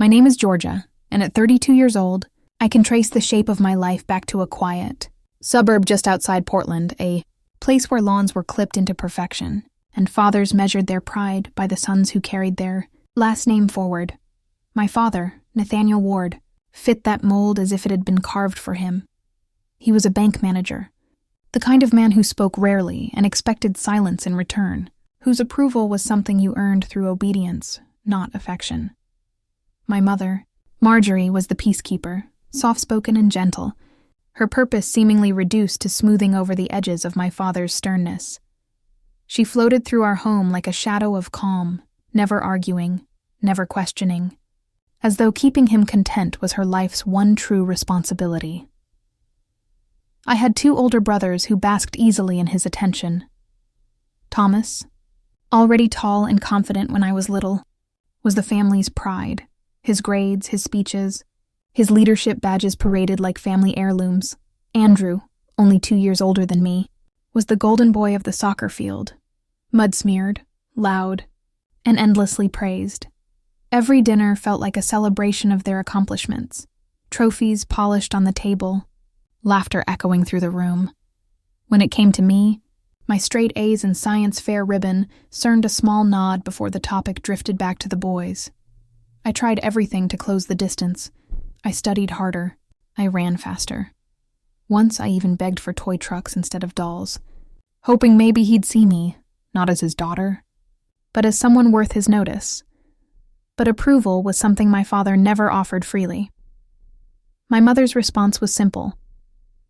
My name is Georgia, and at 32 years old, I can trace the shape of my life back to a quiet suburb just outside Portland, a place where lawns were clipped into perfection, and fathers measured their pride by the sons who carried their last name forward. My father, Nathaniel Ward, fit that mold as if it had been carved for him. He was a bank manager, the kind of man who spoke rarely and expected silence in return, whose approval was something you earned through obedience, not affection. My mother, Marjorie, was the peacekeeper, soft-spoken and gentle, her purpose seemingly reduced to smoothing over the edges of my father's sternness. She floated through our home like a shadow of calm, never arguing, never questioning, as though keeping him content was her life's one true responsibility. I had 2 older brothers who basked easily in his attention. Thomas, already tall and confident when I was little, was the family's pride. His grades, his speeches, his leadership badges paraded like family heirlooms. Andrew, only 2 years older than me, was the golden boy of the soccer field, mud-smeared, loud, and endlessly praised. Every dinner felt like a celebration of their accomplishments, trophies polished on the table, laughter echoing through the room. When it came to me, my straight A's and science fair ribbon earned a small nod before the topic drifted back to the boys. I tried everything to close the distance. I studied harder. I ran faster. Once I even begged for toy trucks instead of dolls, hoping maybe he'd see me, not as his daughter, but as someone worth his notice. But approval was something my father never offered freely. My mother's response was simple.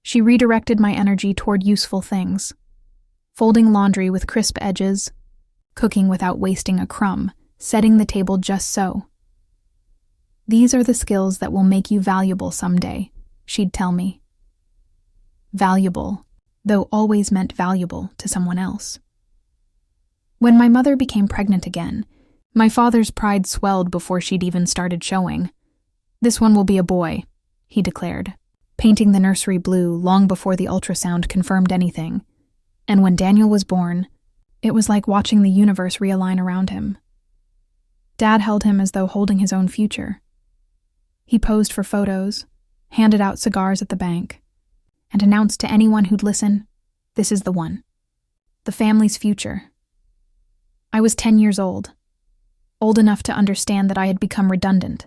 She redirected my energy toward useful things. Folding laundry with crisp edges, cooking without wasting a crumb, setting the table just so. These are the skills that will make you valuable someday, she'd tell me. Valuable, though always meant valuable to someone else. When my mother became pregnant again, my father's pride swelled before she'd even started showing. "This one will be a boy," he declared, painting the nursery blue long before the ultrasound confirmed anything. And when Daniel was born, it was like watching the universe realign around him. Dad held him as though holding his own future. He posed for photos, handed out cigars at the bank, and announced to anyone who'd listen, "This is the one. The family's future." I was 10 years old enough to understand that I had become redundant.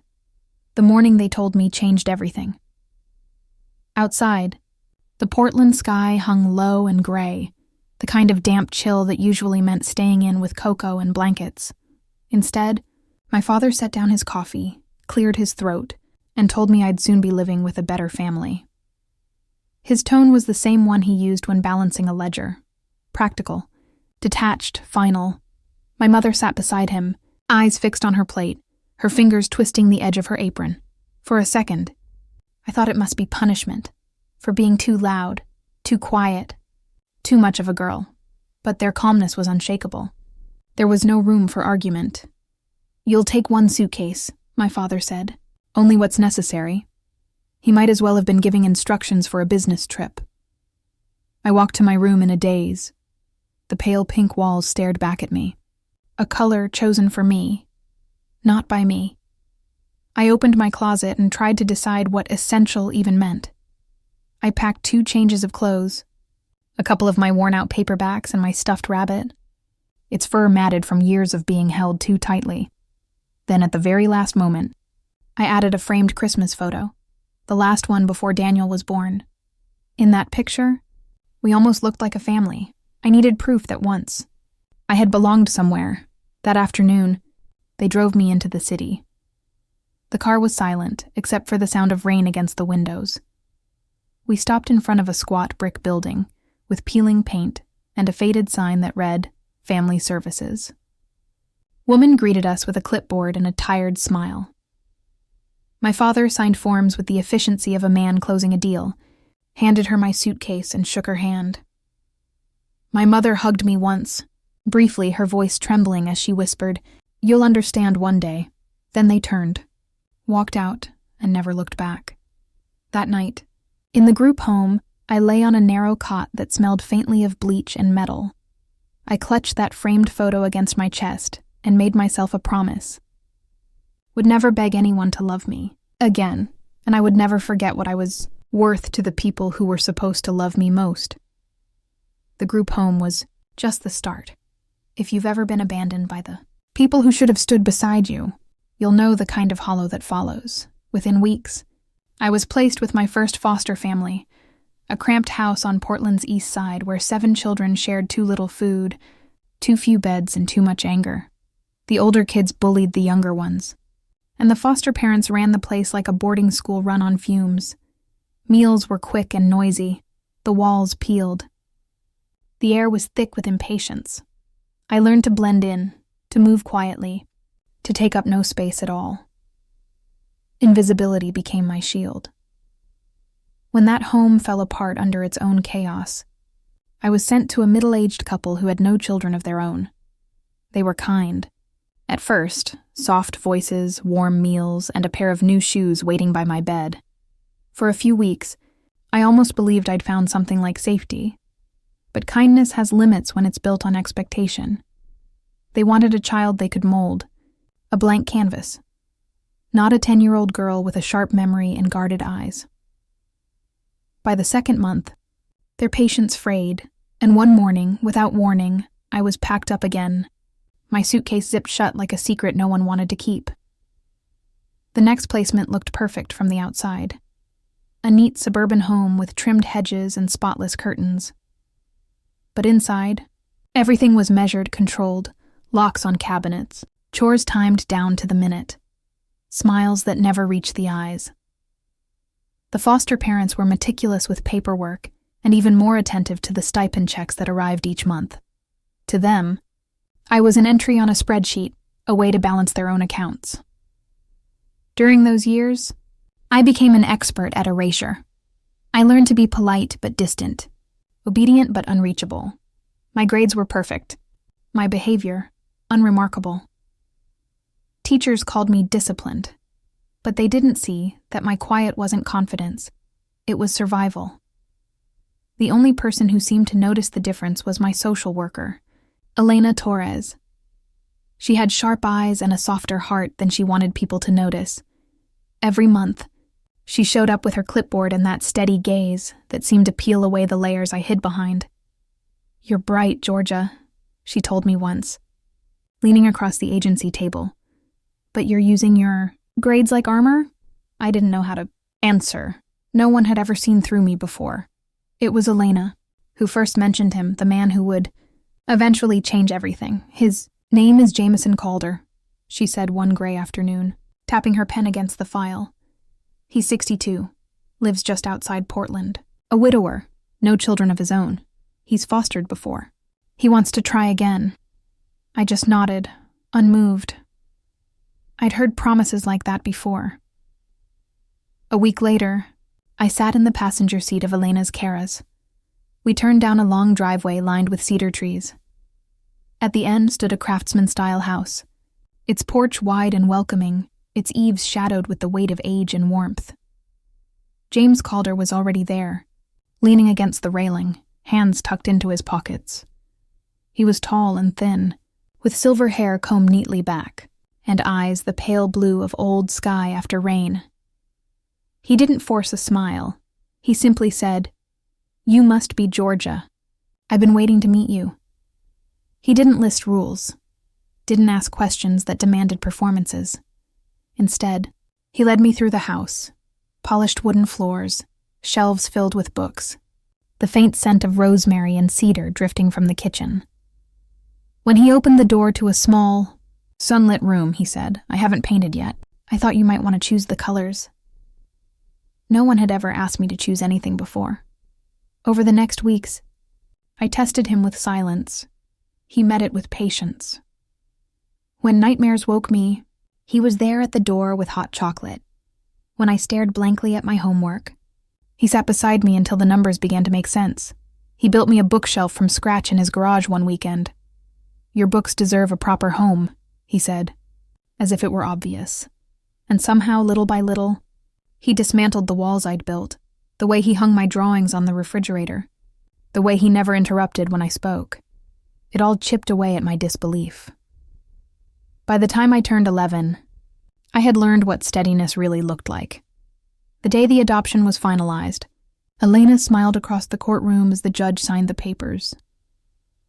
The morning they told me changed everything. Outside, the Portland sky hung low and gray, the kind of damp chill that usually meant staying in with cocoa and blankets. Instead, my father set down his coffee, cleared his throat, and told me I'd soon be living with a better family. His tone was the same one he used when balancing a ledger. Practical, detached, final. My mother sat beside him, eyes fixed on her plate, her fingers twisting the edge of her apron. For a second, I thought it must be punishment for being too loud, too quiet, too much of a girl. But their calmness was unshakable. There was no room for argument. "You'll take 1 suitcase," my father said. "Only what's necessary." He might as well have been giving instructions for a business trip. I walked to my room in a daze. The pale pink walls stared back at me. A color chosen for me, not by me. I opened my closet and tried to decide what essential even meant. I packed 2 changes of clothes, a couple of my worn-out paperbacks and my stuffed rabbit, its fur matted from years of being held too tightly. Then at the very last moment, I added a framed Christmas photo, the last one before Daniel was born. In that picture, we almost looked like a family. I needed proof that once I had belonged somewhere. That afternoon, they drove me into the city. The car was silent, except for the sound of rain against the windows. We stopped in front of a squat brick building, with peeling paint and a faded sign that read, "Family Services." Woman greeted us with a clipboard and a tired smile. My father signed forms with the efficiency of a man closing a deal, handed her my suitcase and shook her hand. My mother hugged me once, briefly her voice trembling as she whispered, "You'll understand one day." Then they turned, walked out, and never looked back. That night, in the group home, I lay on a narrow cot that smelled faintly of bleach and metal. I clutched that framed photo against my chest and made myself a promise. would never beg anyone to love me again, and I would never forget what I was worth to the people who were supposed to love me most. The group home was just the start. If you've ever been abandoned by the people who should have stood beside you, you'll know the kind of hollow that follows. Within weeks, I was placed with my first foster family, a cramped house on Portland's east side where 7 children shared too little food, too few beds, and too much anger. The older kids bullied the younger ones, and the foster parents ran the place like a boarding school run on fumes. Meals were quick and noisy, the walls peeled. The air was thick with impatience. I learned to blend in, to move quietly, to take up no space at all. Invisibility became my shield. When that home fell apart under its own chaos, I was sent to a middle-aged couple who had no children of their own. They were kind. At first, soft voices, warm meals, and a pair of new shoes waiting by my bed. For a few weeks, I almost believed I'd found something like safety. But kindness has limits when it's built on expectation. They wanted a child they could mold, a blank canvas, not a 10-year-old girl with a sharp memory and guarded eyes. By the second month, their patience frayed, and one morning, without warning, I was packed up again, my suitcase zipped shut like a secret no one wanted to keep. The next placement looked perfect from the outside. A neat suburban home with trimmed hedges and spotless curtains. But inside, everything was measured, controlled, locks on cabinets, chores timed down to the minute, smiles that never reached the eyes. The foster parents were meticulous with paperwork and even more attentive to the stipend checks that arrived each month. To them, I was an entry on a spreadsheet, a way to balance their own accounts. During those years, I became an expert at erasure. I learned to be polite but distant, obedient but unreachable. My grades were perfect, my behavior unremarkable. Teachers called me disciplined, but they didn't see that my quiet wasn't confidence, it was survival. The only person who seemed to notice the difference was my social worker, Elena Torres. She had sharp eyes and a softer heart than she wanted people to notice. Every month, she showed up with her clipboard and that steady gaze that seemed to peel away the layers I hid behind. "You're bright, Georgia," she told me once, leaning across the agency table. "But you're using your grades like armor?" I didn't know how to answer. No one had ever seen through me before. It was Elena who first mentioned him, the man who would eventually change everything. "His name is Jameson Calder," she said one gray afternoon, tapping her pen against the file. "He's 62, lives just outside Portland, a widower, no children of his own. He's fostered before. He wants to try again." I just nodded, unmoved. I'd heard promises like that before. A week later, I sat in the passenger seat of Elena's Caras. We turned down a long driveway lined with cedar trees. At the end stood a craftsman-style house, its porch wide and welcoming, its eaves shadowed with the weight of age and warmth. James Calder was already there, leaning against the railing, hands tucked into his pockets. He was tall and thin, with silver hair combed neatly back, and eyes the pale blue of old sky after rain. He didn't force a smile. He simply said, "You must be Georgia. I've been waiting to meet you." He didn't list rules, didn't ask questions that demanded performances. Instead, he led me through the house, polished wooden floors, shelves filled with books, the faint scent of rosemary and cedar drifting from the kitchen. When he opened the door to a small, sunlit room, he said, "I haven't painted yet. I thought you might want to choose the colors." No one had ever asked me to choose anything before. Over the next weeks, I tested him with silence. He met it with patience. When nightmares woke me, he was there at the door with hot chocolate. When I stared blankly at my homework, he sat beside me until the numbers began to make sense. He built me a bookshelf from scratch in his garage one weekend. "Your books deserve a proper home," he said, as if it were obvious. And somehow, little by little, he dismantled the walls I'd built, the way he hung my drawings on the refrigerator, the way he never interrupted when I spoke. It all chipped away at my disbelief. By the time I turned 11, I had learned what steadiness really looked like. The day the adoption was finalized, Elena smiled across the courtroom as the judge signed the papers.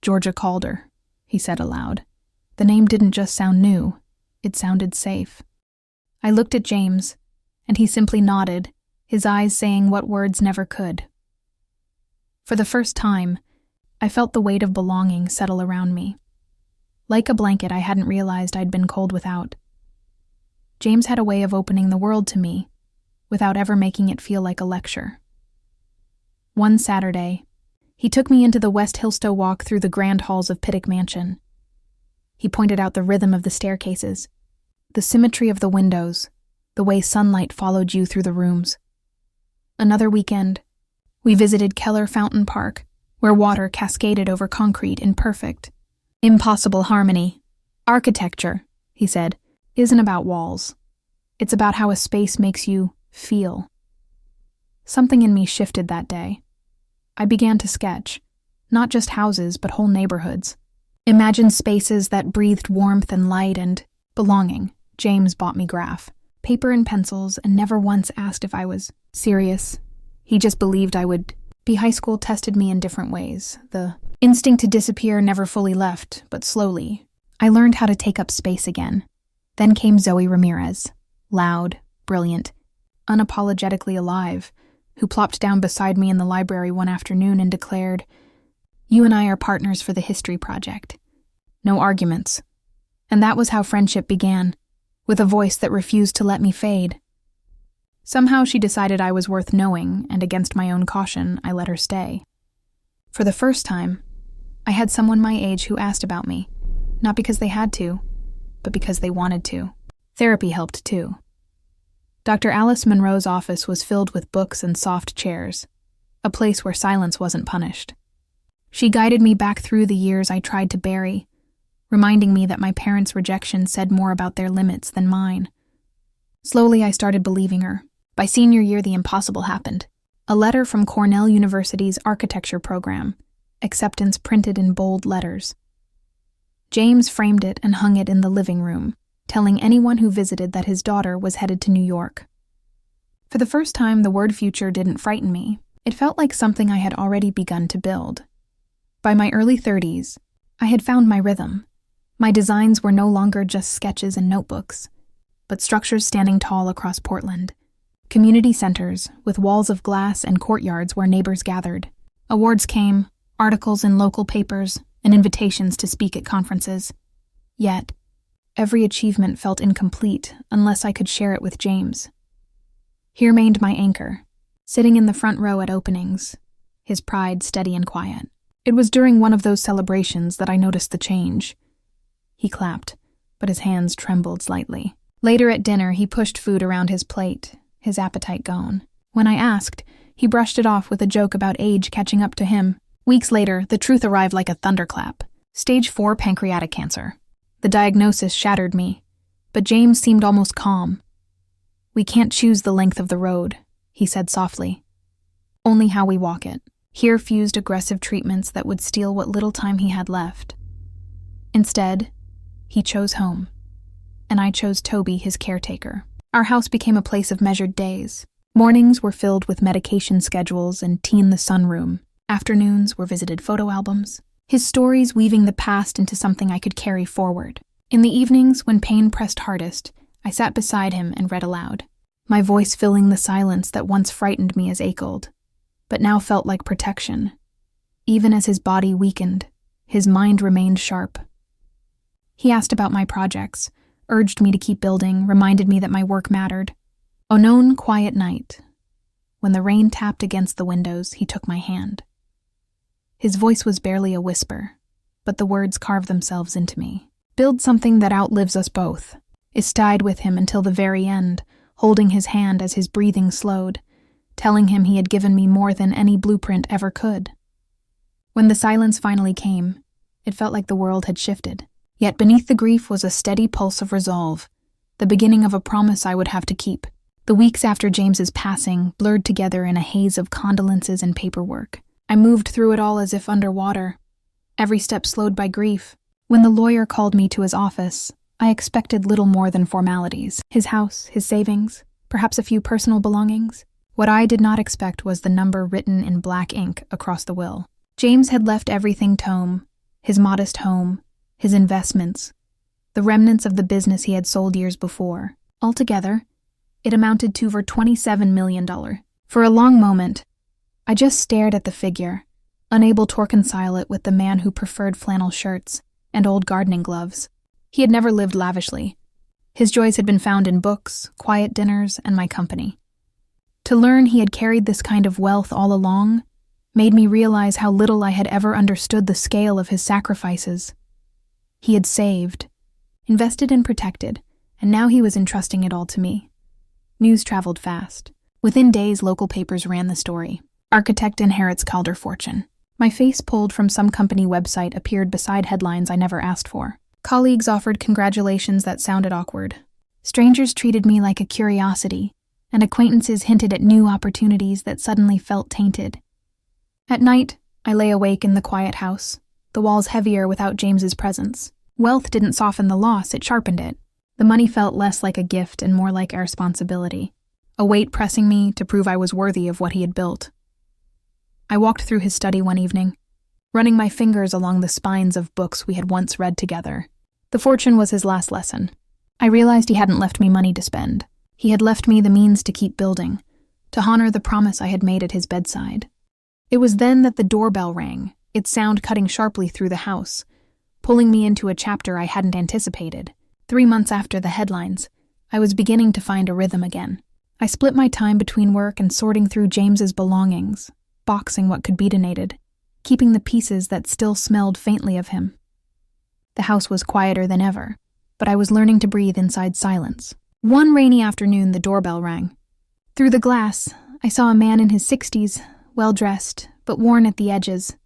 "Georgia Calder," he said aloud. The name didn't just sound new, it sounded safe. I looked at James, and he simply nodded, his eyes saying what words never could. For the first time, I felt the weight of belonging settle around me. Like a blanket I hadn't realized I'd been cold without. James had a way of opening the world to me, without ever making it feel like a lecture. One Saturday, he took me into the West Hillstow walk through the grand halls of Pittock Mansion. He pointed out the rhythm of the staircases, the symmetry of the windows, the way sunlight followed you through the rooms. Another weekend, we visited Keller Fountain Park, where water cascaded over concrete in perfect, impossible harmony. "Architecture," he said, "isn't about walls. It's about how a space makes you feel." Something in me shifted that day. I began to sketch, not just houses, but whole neighborhoods. Imagine spaces that breathed warmth and light and belonging. James bought me graph, paper and pencils, and never once asked if I was serious. He just believed I would be. High school tested me in different ways. The instinct to disappear never fully left, but slowly, I learned how to take up space again. Then came Zoe Ramirez, loud, brilliant, unapologetically alive, who plopped down beside me in the library one afternoon and declared, "You and I are partners for the history project." No arguments. And that was how friendship began, with a voice that refused to let me fade. Somehow she decided I was worth knowing, and against my own caution, I let her stay. For the first time, I had someone my age who asked about me, not because they had to, but because they wanted to. Therapy helped too. Dr. Alice Monroe's office was filled with books and soft chairs, a place where silence wasn't punished. She guided me back through the years I tried to bury, reminding me that my parents' rejection said more about their limits than mine. Slowly I started believing her. By senior year, the impossible happened. A letter from Cornell University's architecture program, acceptance printed in bold letters. James framed it and hung it in the living room, telling anyone who visited that his daughter was headed to New York. For the first time, the word future didn't frighten me. It felt like something I had already begun to build. By my early 30s, I had found my rhythm. My designs were no longer just sketches and notebooks, but structures standing tall across Portland. Community centers with walls of glass and courtyards where neighbors gathered. Awards came, articles in local papers, and invitations to speak at conferences. Yet, every achievement felt incomplete unless I could share it with James. He remained my anchor, sitting in the front row at openings, his pride steady and quiet. It was during one of those celebrations that I noticed the change. He clapped, but his hands trembled slightly. Later at dinner, he pushed food around his plate, his appetite gone. When I asked, he brushed it off with a joke about age catching up to him. Weeks later, the truth arrived like a thunderclap. Stage 4 pancreatic cancer. The diagnosis shattered me, but James seemed almost calm. "We can't choose the length of the road," he said softly. "Only how we walk it." Here fused aggressive treatments that would steal what little time he had left. Instead, he chose home, and I chose Toby, his caretaker. Our house became a place of measured days. Mornings were filled with medication schedules and tea in the sunroom. Afternoons were visited photo albums, his stories weaving the past into something I could carry forward. In the evenings, when pain pressed hardest, I sat beside him and read aloud, my voice filling the silence that once frightened me as ached, but now felt like protection. Even as his body weakened, his mind remained sharp. He asked about my projects, urged me to keep building, reminded me that my work mattered. On one quiet night, when the rain tapped against the windows, he took my hand. His voice was barely a whisper, but the words carved themselves into me. "Build something that outlives us both." I stayed with him until the very end, holding his hand as his breathing slowed, telling him he had given me more than any blueprint ever could. When the silence finally came, it felt like the world had shifted. Yet beneath the grief was a steady pulse of resolve, the beginning of a promise I would have to keep. The weeks after James's passing blurred together in a haze of condolences and paperwork. I moved through it all as if underwater, every step slowed by grief. When the lawyer called me to his office, I expected little more than formalities. His house, his savings, perhaps a few personal belongings. What I did not expect was the number written in black ink across the will. James had left everything to him, his modest home, his investments, the remnants of the business he had sold years before. Altogether, it amounted to over $27 million. For a long moment, I just stared at the figure, unable to reconcile it with the man who preferred flannel shirts and old gardening gloves. He had never lived lavishly. His joys had been found in books, quiet dinners, and my company. To learn he had carried this kind of wealth all along made me realize how little I had ever understood the scale of his sacrifices. He had saved, invested and protected, and now he was entrusting it all to me. News traveled fast. Within days, local papers ran the story. Architect inherits Calder fortune. My face pulled from some company website appeared beside headlines I never asked for. Colleagues offered congratulations that sounded awkward. Strangers treated me like a curiosity, and acquaintances hinted at new opportunities that suddenly felt tainted. At night, I lay awake in the quiet house, the walls heavier without James's presence. Wealth didn't soften the loss, it sharpened it. The money felt less like a gift and more like a responsibility, a weight pressing me to prove I was worthy of what he had built. I walked through his study one evening, running my fingers along the spines of books we had once read together. The fortune was his last lesson. I realized he hadn't left me money to spend. He had left me the means to keep building, to honor the promise I had made at his bedside. It was then that the doorbell rang, its sound cutting sharply through the house, pulling me into a chapter I hadn't anticipated. 3 months after the headlines, I was beginning to find a rhythm again. I split my time between work and sorting through James's belongings, boxing what could be donated, keeping the pieces that still smelled faintly of him. The house was quieter than ever, but I was learning to breathe inside silence. One rainy afternoon, the doorbell rang. Through the glass, I saw a man in his 60s, well-dressed, but worn at the edges.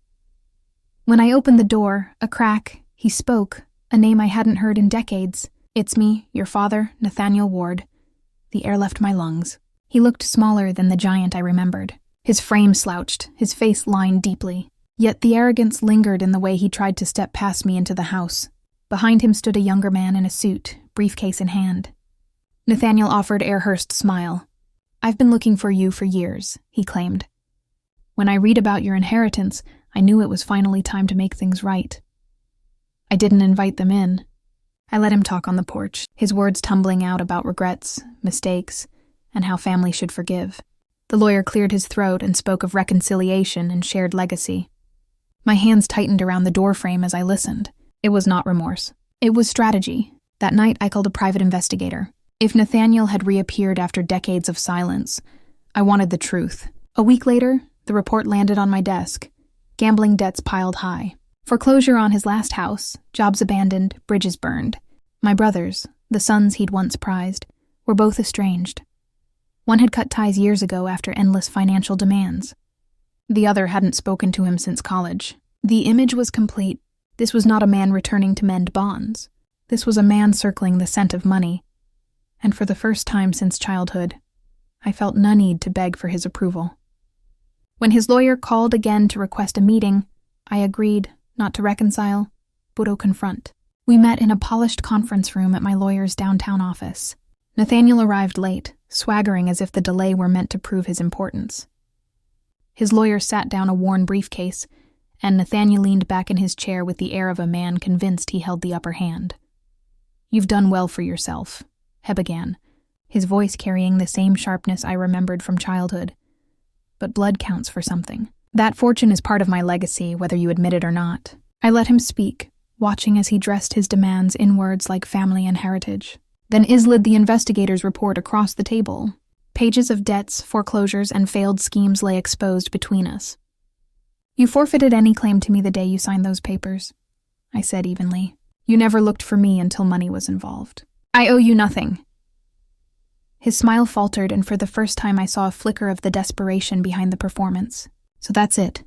When I opened the door, a crack, he spoke, a name I hadn't heard in decades. "It's me, your father, Nathaniel Ward." The air left my lungs. He looked smaller than the giant I remembered. His frame slouched, his face lined deeply. Yet the arrogance lingered in the way he tried to step past me into the house. Behind him stood a younger man in a suit, briefcase in hand. Nathaniel offered Airhurst's smile. "I've been looking for you for years," he claimed. "When I read about your inheritance, I knew it was finally time to make things right." I didn't invite them in. I let him talk on the porch, his words tumbling out about regrets, mistakes, and how family should forgive. The lawyer cleared his throat and spoke of reconciliation and shared legacy. My hands tightened around the doorframe as I listened. It was not remorse. It was strategy. That night, I called a private investigator. If Nathaniel had reappeared after decades of silence, I wanted the truth. A week later, the report landed on my desk. Gambling debts piled high. Foreclosure on his last house, jobs abandoned, bridges burned. My brothers, the sons he'd once prized, were both estranged. One had cut ties years ago after endless financial demands. The other hadn't spoken to him since college. The image was complete. This was not a man returning to mend bonds. This was a man circling the scent of money. And for the first time since childhood, I felt no need to beg for his approval. When his lawyer called again to request a meeting, I agreed, not to reconcile, but to confront. We met in a polished conference room at my lawyer's downtown office. Nathaniel arrived late, swaggering as if the delay were meant to prove his importance. His lawyer sat down a worn briefcase, and Nathaniel leaned back in his chair with the air of a man convinced he held the upper hand. "You've done well for yourself," he began, his voice carrying the same sharpness I remembered from childhood. "But blood counts for something. That fortune is part of my legacy, whether you admit it or not." I let him speak, watching as he dressed his demands in words like family and heritage. Then slid the investigator's report across the table. Pages of debts, foreclosures, and failed schemes lay exposed between us. "You forfeited any claim to me the day you signed those papers," I said evenly. "You never looked for me until money was involved. I owe you nothing." His smile faltered, and for the first time I saw a flicker of the desperation behind the performance. "So that's it?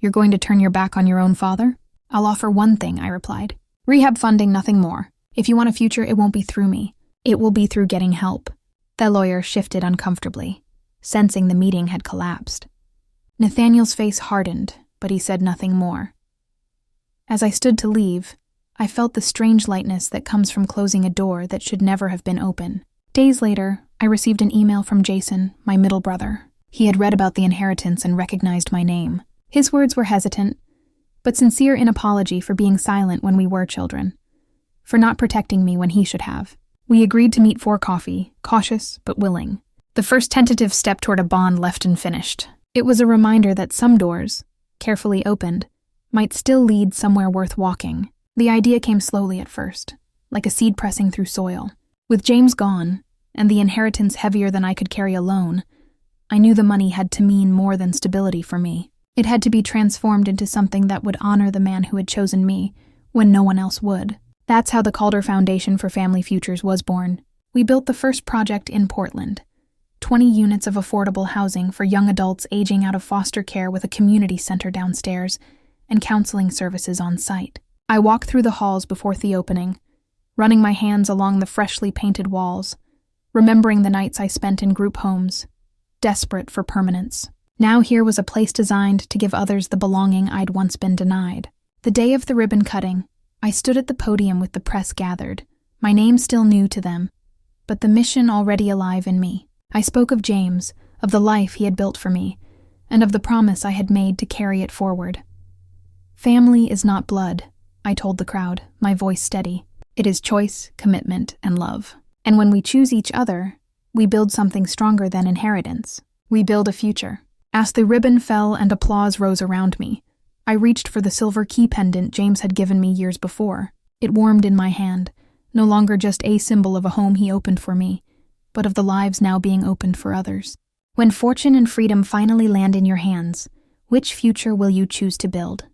You're going to turn your back on your own father?" "I'll offer one thing," I replied. "Rehab funding, nothing more. If you want a future, it won't be through me. It will be through getting help." The lawyer shifted uncomfortably, sensing the meeting had collapsed. Nathaniel's face hardened, but he said nothing more. As I stood to leave, I felt the strange lightness that comes from closing a door that should never have been open. Days later, I received an email from Jason, my middle brother. He had read about the inheritance and recognized my name. His words were hesitant, but sincere in apology for being silent when we were children, for not protecting me when he should have. We agreed to meet for coffee, cautious but willing. The first tentative step toward a bond left unfinished. It was a reminder that some doors, carefully opened, might still lead somewhere worth walking. The idea came slowly at first, like a seed pressing through soil. With James gone, and the inheritance heavier than I could carry alone, I knew the money had to mean more than stability for me. It had to be transformed into something that would honor the man who had chosen me, when no one else would. That's how the Calder Foundation for Family Futures was born. We built the first project in Portland, 20 units of affordable housing for young adults aging out of foster care with a community center downstairs and counseling services on site. I walked through the halls before the opening, running my hands along the freshly painted walls, remembering the nights I spent in group homes, desperate for permanence. Now here was a place designed to give others the belonging I'd once been denied. The day of the ribbon cutting, I stood at the podium with the press gathered, my name still new to them, but the mission already alive in me. I spoke of James, of the life he had built for me, and of the promise I had made to carry it forward. Family is not blood, I told the crowd, my voice steady. It is choice, commitment, and love. And when we choose each other, we build something stronger than inheritance. We build a future. As the ribbon fell and applause rose around me, I reached for the silver key pendant James had given me years before. It warmed in my hand, no longer just a symbol of a home he opened for me, but of the lives now being opened for others. When fortune and freedom finally land in your hands, which future will you choose to build?